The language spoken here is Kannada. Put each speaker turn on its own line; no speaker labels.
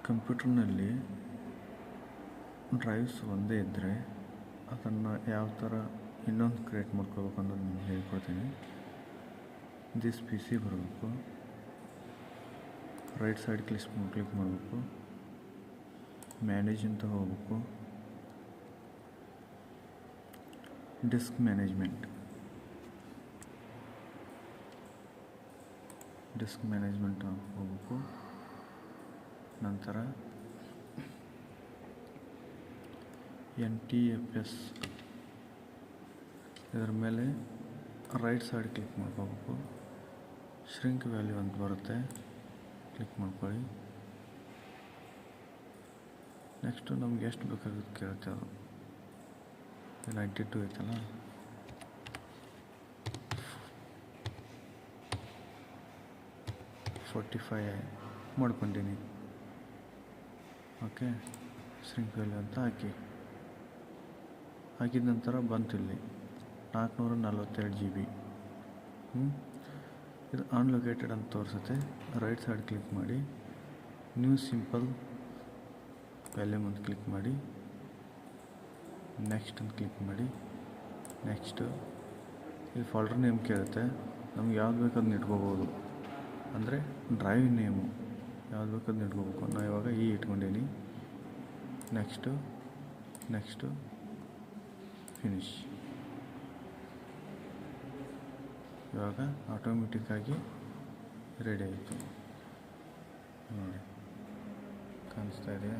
ಕಂಪ್ಯೂಟರ್ನಲ್ಲಿ ಡ್ರೈವ್ಸ್ ಒಂದೇ ಇದ್ದರೆ ಅದನ್ನು ಯಾವ ಥರ ಇನ್ನೊಂದು ಕ್ರಿಯೇಟ್ ಮಾಡ್ಕೋಬೇಕು ಅನ್ನೋದು ನಾನು ಹೇಳ್ಕೊಡ್ತೀನಿ. ದಿಸ್ ಪಿ ಸಿ ಬರಬೇಕು, ರೈಟ್ ಸೈಡ್ ಕ್ಲಿಕ್ ಮಾಡಬೇಕು, ಮ್ಯಾನೇಜ್ ಅಂತ ಹೋಗ್ಬೇಕು, ಡಿಸ್ಕ್ ಮ್ಯಾನೇಜ್ಮೆಂಟ್ ಹೋಗ್ಬೇಕು. ನಂತರ NTFS ಇದರ ಮೇಲೆ ರೈಟ್ ಸೈಡ್ ಕ್ಲಿಕ್ ಮಾಡ್ಕೋಬೇಕು. ಶ್ರಿಂಕ್ ವ್ಯಾಲ್ಯೂ ಅಂತ ಬರುತ್ತೆ, ಕ್ಲಿಕ್ ಮಾಡ್ಕೊಳ್ಳಿ. ನೆಕ್ಸ್ಟು ನಮ್ಗೆ ಎಷ್ಟು ಬೇಕಾಗುತ್ತೆ ಕೇಳುತ್ತೆ ಅದು. 92 ಐತಲ್ಲ, 45 ಮಾಡ್ಕೊಂತೀನಿ. ಓಕೆ, ಶ್ರಿಂಕ್ ವ್ಯಾಲ್ಯೂ ಅಂತ ಹಾಕಿದ ನಂತರ ಬಂತು ಇಲ್ಲಿ 442 GB. ಇದು ಅನ್ಲೊಕೇಟೆಡ್ ಅಂತ ತೋರಿಸುತ್ತೆ. ರೈಟ್ ಸೈಡ್ ಕ್ಲಿಕ್ ಮಾಡಿ, ನ್ಯೂ ಸಿಂಪಲ್ ವ್ಯಾಲ್ಯೂಮ್ ಅಂತ ಕ್ಲಿಕ್ ಮಾಡಿ, ನೆಕ್ಸ್ಟ್ ಅಂತ ಕ್ಲಿಕ್ ಮಾಡಿ. ನೆಕ್ಸ್ಟು ಇಲ್ಲಿ ಫೋಲ್ಡರ್ ನೇಮ್ ಕೇಳುತ್ತೆ, ನಮ್ಗೆ ಯಾವ್ದು ಬೇಕು ಅದನ್ನ ಇಟ್ಕೋಬೋದು. ಅಂದರೆ ಡ್ರೈವ್ ನೇಮು ಯಾವ್ದು ಬೇಕು ಅದನ್ನ ಇಟ್ಕೋಬೇಕು. ನಾನು ಇವಾಗ ಇಟ್ಕೊಂಡೀನಿ. Next finish. ಇವಾಗ ಆಟೋಮೆಟಿಕ್ಕಾಗಿ ರೆಡಿ ಆಯಿತು ನೋಡಿ, ಕಾಣಿಸ್ತಾ ಇದೆಯಾ?